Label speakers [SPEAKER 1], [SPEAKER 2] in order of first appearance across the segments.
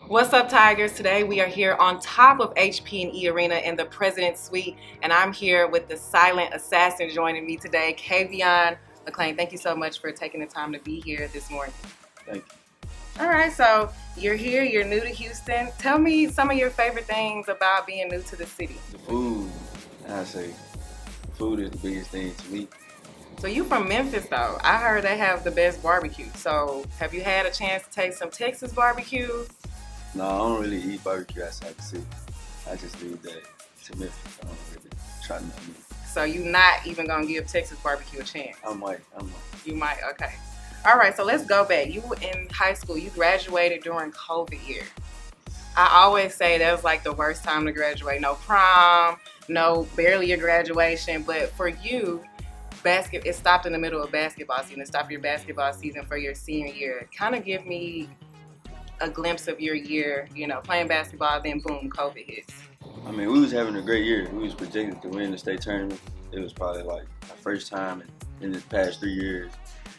[SPEAKER 1] What's up, Tigers? Today we are here on top of HP&E Arena in the President's Suite, and I'm here with the silent assassin joining me today, Kavion. McClain, thank you so much for taking the time to be here this morning.
[SPEAKER 2] Thank you.
[SPEAKER 1] All right, so you're here, you're new to Houston. Tell me some of your favorite things about being new to the city.
[SPEAKER 2] The food, I say, food is the biggest thing to me.
[SPEAKER 1] So you from Memphis, though. I heard they have the best barbecue. So have you had a chance to taste some Texas barbecue?
[SPEAKER 2] No, I don't really eat barbecue outside the city. I just leave that to Memphis. I don't really try nothing.
[SPEAKER 1] So you not even gonna give Texas barbecue a chance?
[SPEAKER 2] I might.
[SPEAKER 1] You might, okay. All right, so let's go back. You were in high school, you graduated during COVID year. I always say that was like the worst time to graduate. No prom, barely a graduation, but for you, it stopped in the middle of basketball season. It stopped your basketball season for your senior year. Kind of give me a glimpse of your year, playing basketball, then boom, COVID hits.
[SPEAKER 2] I mean, we was having a great year. We was projected to win the state tournament. It was probably like our first time in the past 3 years.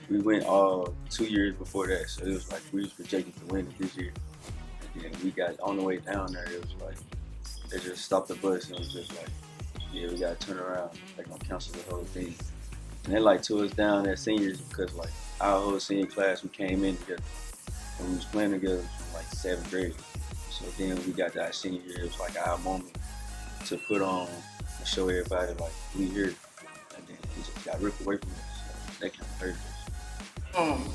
[SPEAKER 2] We went all 2 years before that, so it was like we was projected to win it this year. And then we got on the way down there. It was like they just stopped the bus and it was just like, yeah, we gotta turn around. They're gonna cancel the whole thing. And they like tore us down as seniors because like our whole senior class, we came in together. And we was playing together from like 7th grade. So then we got to our senior year, it was like our moment to put on and show everybody like we here. And then it just got ripped away from us. So that kind of hurt us.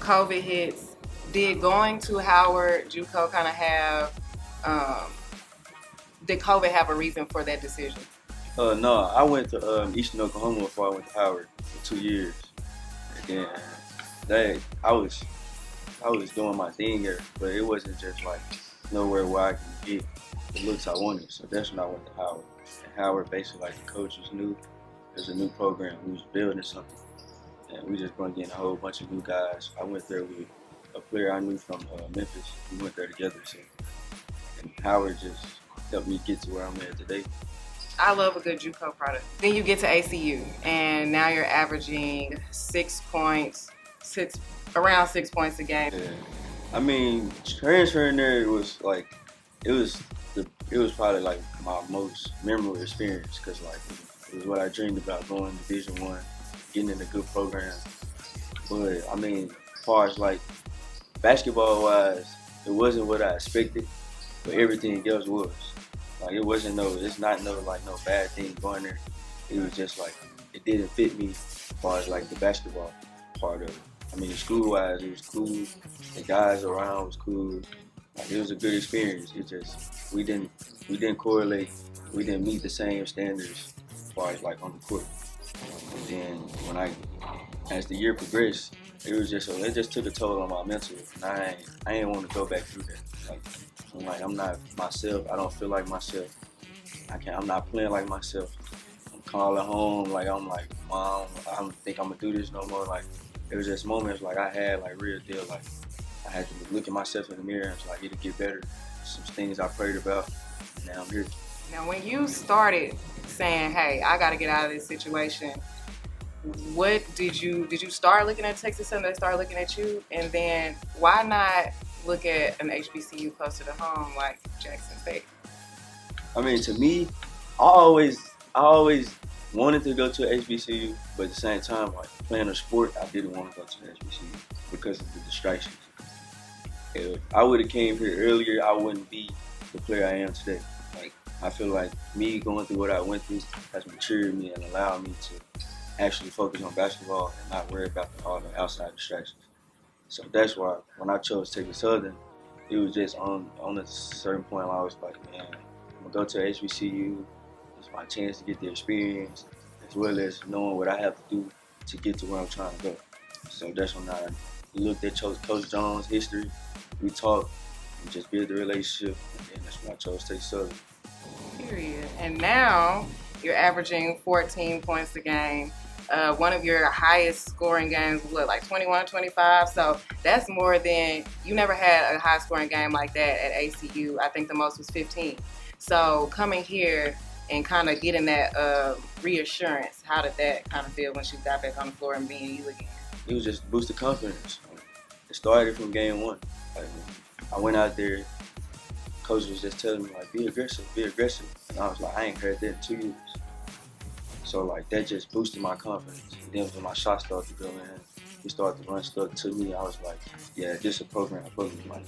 [SPEAKER 1] COVID hits. Did going to Howard JUCO kind of have, did COVID have a reason for that decision?
[SPEAKER 2] No, I went to Eastern Oklahoma before I went to Howard for 2 years. And then I was doing my thing there, but it wasn't just like nowhere where I could get the looks I wanted. So that's when I went to Howard. And Howard, basically, like the coach was new. It was a new program. We was building something. And we just brought in a whole bunch of new guys. I went there with a player I knew from Memphis. We went there together. So, and Howard just helped me get to where I'm at today.
[SPEAKER 1] I love a good JUCO product. Then you get to ACU, and now you're averaging 6 points, around 6 points a game.
[SPEAKER 2] Yeah. I mean, transferring there was like, it was probably like my most memorable experience because like it was what I dreamed about, going to Division I, getting in a good program. But I mean, as far as like basketball wise, it wasn't what I expected, but everything else was. Like it's not no bad thing going there. It was just like it didn't fit me as far as like the basketball part of it. I mean, school-wise, it was cool. The guys around was cool. Like, it was a good experience. It just we didn't correlate. We didn't meet the same standards as far as like on the court. And then as the year progressed, it just took a toll on my mental. And I ain't want to go back through that. I'm not myself. I don't feel like myself. I'm not playing like myself. I'm calling home I'm like, Mom, I don't think I'm gonna do this no more. Like, it was just moments like I had like real deal. Like I had to look at myself in the mirror and was like, it'll get better. Some things I prayed about, and now I'm here.
[SPEAKER 1] Now, when you started saying, "Hey, I got to get out of this situation," what did you start looking at Texas and they started looking at you? And then why not look at an HBCU closer to home like Jackson State?
[SPEAKER 2] I mean, to me, I always wanted to go to a HBCU, but at the same time, like playing a sport, I didn't want to go to the HBCU because of the distractions. If I would have came here earlier, I wouldn't be the player I am today. Like, I feel like me going through what I went through has matured me and allowed me to actually focus on basketball and not worry about all the outside distractions. So that's why when I chose Texas Southern, it was just on a certain point I was like, man, I'm gonna go to HBCU. It's my chance to get the experience as well as knowing what I have to do to get to where I'm trying to go. So that's when I looked at Coach Jones' history. We talked, we just built the relationship, and then that's when I chose Texas Southern.
[SPEAKER 1] Period. And now you're averaging 14 points a game. One of your highest scoring games was like 21, 25. So that's more than, you never had a high scoring game like that at ACU. I think the most was 15. So coming here and kind of getting that reassurance, how did that kind of feel when she got back on the floor and being you again?
[SPEAKER 2] It was just boosted confidence. It started from game one. Like, I went out there coach was just telling me like, be aggressive, be aggressive. And I was like, I ain't heard that in 2 years. So like that just boosted my confidence. And then when my shot started to go in, he started to run stuff to me. I was like, yeah, this is a program for me. Like,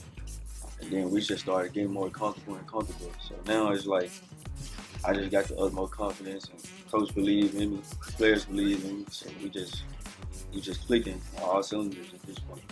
[SPEAKER 2] and then we just started getting more comfortable and comfortable. So now it's like I just got the utmost confidence, and coach believe in me, players believe in me. So we just clicking on all cylinders at this point.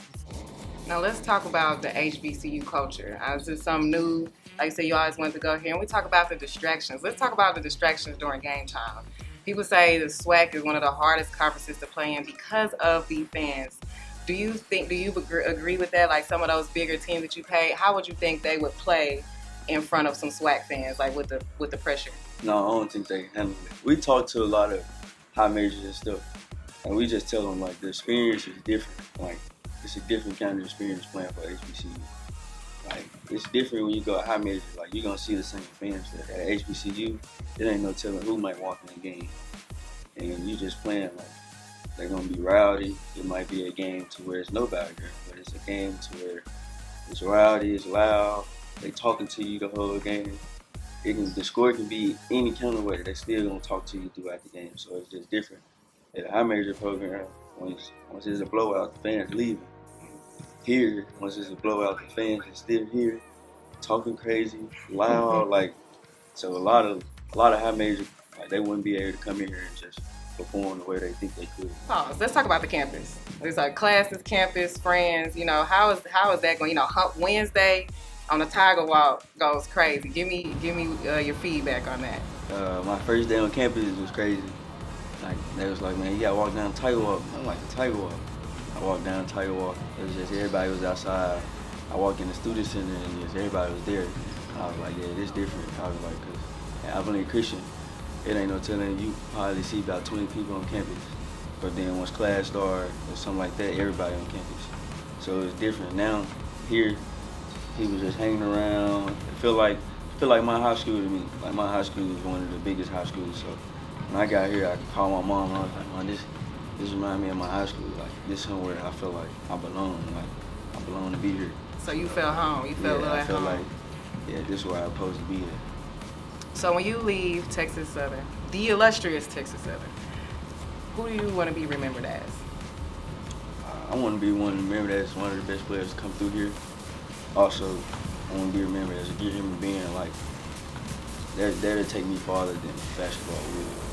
[SPEAKER 1] Now let's talk about the HBCU culture. Is this something new? Like you said, you always wanted to go here, and we talk about the distractions. Let's talk about the distractions during game time. People say the SWAC is one of the hardest conferences to play in because of the fans. Do you agree with that? Like some of those bigger teams that you pay, how would you think they would play in front of some SWAC fans, like with the pressure?
[SPEAKER 2] No, I don't think they handle it. We talk to a lot of high majors and stuff, and we just tell them like the experience is different. Like it's a different kind of experience playing for HBCU. Like it's different when you go to high major. Like you're gonna see the same fans there. At HBCU, it ain't no telling who might walk in the game, and you just playing like they're gonna be rowdy. It might be a game to where it's no background, but it's a game to where it's rowdy, it's loud. They talking to you the whole game. The score can be any kind of way. They still gonna talk to you throughout the game. So it's just different. At a high major program, once it's a blowout, the fans leaving. Here, once it's a blowout, the fans are still here, talking crazy, loud. Like so, a lot of high major, like they wouldn't be able to come in here and just perform the way they think they could.
[SPEAKER 1] Pause. Let's talk about the campus. It's like classes, campus, friends. You know, how is that going? You know, Wednesday on the Tiger Walk goes crazy. Give me your feedback on that.
[SPEAKER 2] My first day on campus was crazy. Like they was like, man, you gotta walk down Tiger Walk. I'm like, the Tiger Walk. I walked down Tiger Walk. It was just everybody was outside. I walked in the student center and just everybody was there. I was like, yeah, this different. I was like, cause Abilene Christian, it ain't no telling. You probably see about 20 people on campus. But then once class started or something like that, everybody on campus. So it's different. Now here, people just hanging around. It feel like my high school to me. Like my high school was one of the biggest high schools. So when I got here, I could call my mom and I was like, Mom, this reminds me of my high school. Like this somewhere I feel like I belong. Like I belong to be here.
[SPEAKER 1] So you felt home. You felt
[SPEAKER 2] I felt
[SPEAKER 1] home.
[SPEAKER 2] like, yeah, this is where I'm supposed to be at.
[SPEAKER 1] So when you leave Texas Southern, the illustrious Texas Southern, who do you want to be remembered as?
[SPEAKER 2] I want to be remembered as one of the best players to come through here. Also, I want to be remembered as a good human being. Like that'll take me farther than basketball will.